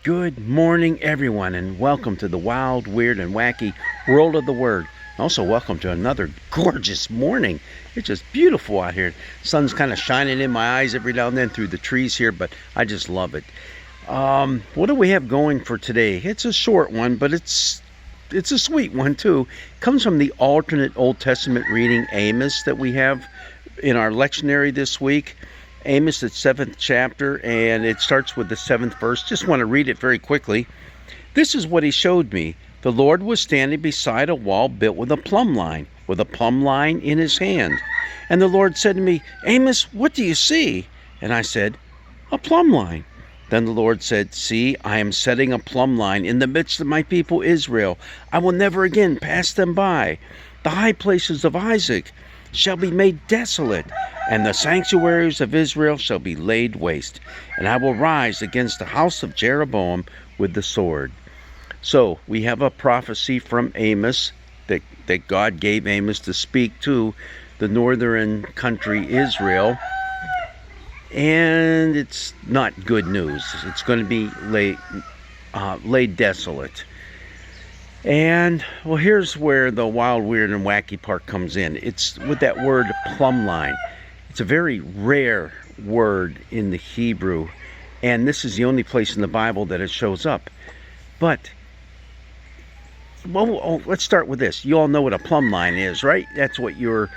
Good morning, everyone, and welcome to the wild, weird, and wacky world of the Word. Also, welcome to another gorgeous morning. It's just beautiful out here. Sun's kind of shining in my eyes every now and then through the trees here, but I just love it. What do we have going for today? It's a short one, but it's a sweet one too. It comes from the alternate Old Testament reading, Amos, that we have in our lectionary this week. Amos, the 7th chapter, and it starts with the 7th verse. Just want to read it very quickly. This is what he showed me. The Lord was standing beside a wall built with a plumb line in his hand. And the Lord said to me, Amos, what do you see? And I said, a plumb line. Then the Lord said, see, I am setting a plumb line in the midst of my people Israel. I will never again pass them by. The high places of Isaac shall be made desolate, and the sanctuaries of Israel shall be laid waste. And I will rise against the house of Jeroboam with the sword. So we have a prophecy from Amos that God gave Amos to speak to the northern country Israel. And it's not good news. It's going to be laid desolate. And, well, here's where the wild, weird, and wacky part comes in. It's with that word plumb line. It's a very rare word in the Hebrew, and this is the only place in the Bible that it shows up. But, well, let's start with this. You all know what a plumb line is, right? That's what you're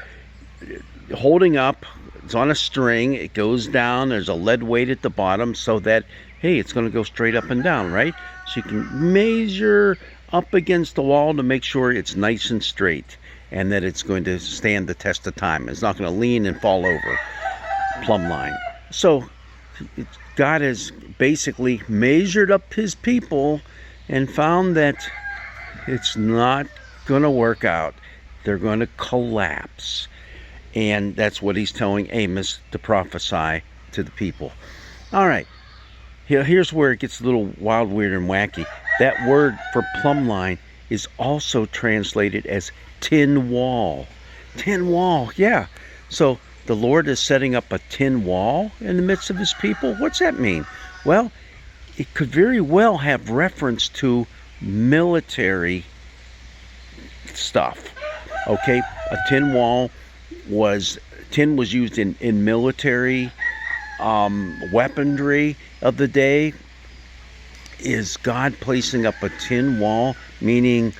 holding up. It's on a string. It goes down. There's a lead weight at the bottom so that, hey, it's going to go straight up and down, right? So you can measure up against the wall to make sure it's nice and straight and that it's going to stand the test of time. It's not going to lean and fall over. Plumb line. So God has basically measured up his people and found that it's not going to work out. They're going to collapse. And that's what he's telling Amos to prophesy to the people. All right. Here's where it gets a little wild, weird, and wacky. That word for plumb line is also translated as tin wall. Tin wall, yeah. So the Lord is setting up a tin wall in the midst of his people. What's that mean? Well, it could very well have reference to military stuff. Okay, a tin wall was used in military weaponry of the day. Is God placing up a tin wall? Meaning,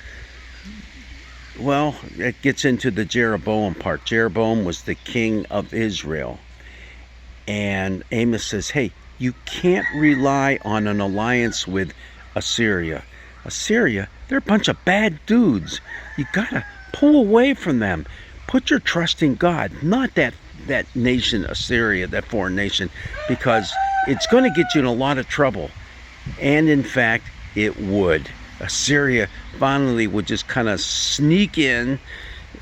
well, it gets into the Jeroboam part. Jeroboam was the king of Israel. And Amos says, hey, you can't rely on an alliance with Assyria. Assyria, they're a bunch of bad dudes. You gotta pull away from them. Put your trust in God, not that nation, Assyria, that foreign nation, because it's going to get you in a lot of trouble. And in fact, it would. Assyria finally would just kind of sneak in,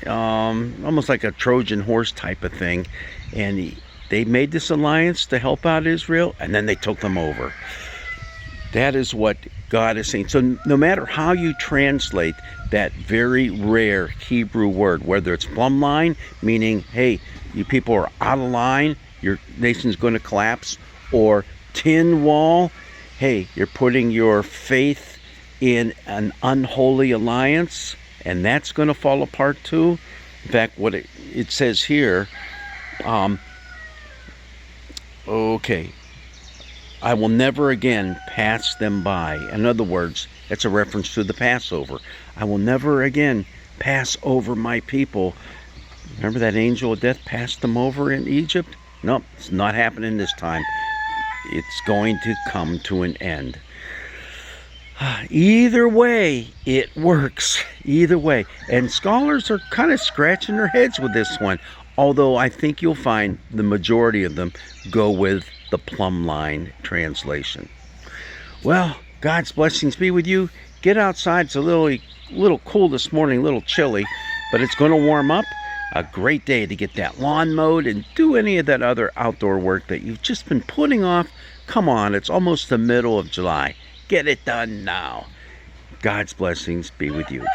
almost like a Trojan horse type of thing. And they made this alliance to help out Israel, and then they took them over. That is what God is saying. So no matter how you translate that very rare Hebrew word, whether it's plumb line, meaning, hey, you people are out of line, your nation's going to collapse, or tin wall, hey, you're putting your faith in an unholy alliance, and that's going to fall apart too. In fact, what it says here, okay, I will never again pass them by. In other words, that's a reference to the Passover. I will never again pass over my people. Remember that angel of death passed them over in Egypt? Nope, it's not happening this time. It's going to come to an end. Either way, it works. Either way. And scholars are kind of scratching their heads with this one. Although I think you'll find the majority of them go with the plumb line translation. Well, God's blessings be with you. Get outside. It's a little cool this morning, a little chilly, but it's going to warm up. A great day to get that lawn mowed and do any of that other outdoor work that you've just been putting off. Come on, it's almost the middle of July. Get it done now. God's blessings be with you.